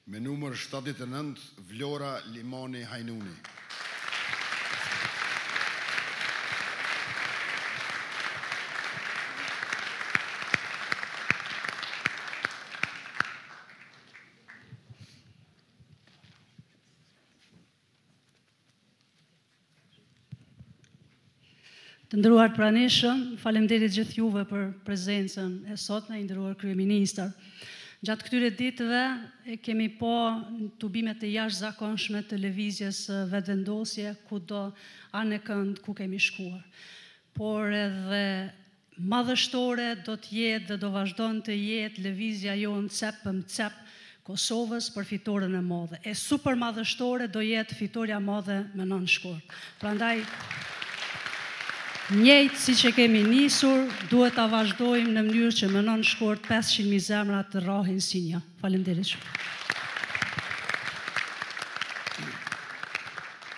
me numër 79 Vlora Limani Hajnuni. Të nderuar pranishëm, faleminderit gjithë juve për prezencën e sotme, i nderuar kryeministër. Gjatë këtyre ditëve kemi po tubimet e jashtëzakonshme të lëvizjes vetëvendosje kudo anë kënd ku kemi shkuar. Por edhe madhështore do të jetë dhe do vazhdon të jetë lëvizja jonë cep për cep Kosovës për fitoren e madhe. E super madhështore do jetë fitoria madhe me nën Shkurt. Prandaj njëjtë si që kemi nisur, duhet ta vazhdojmë në mënyrë që më nën Shkurt 500.000 zemra të rrahin si një. Faleminderit shumë.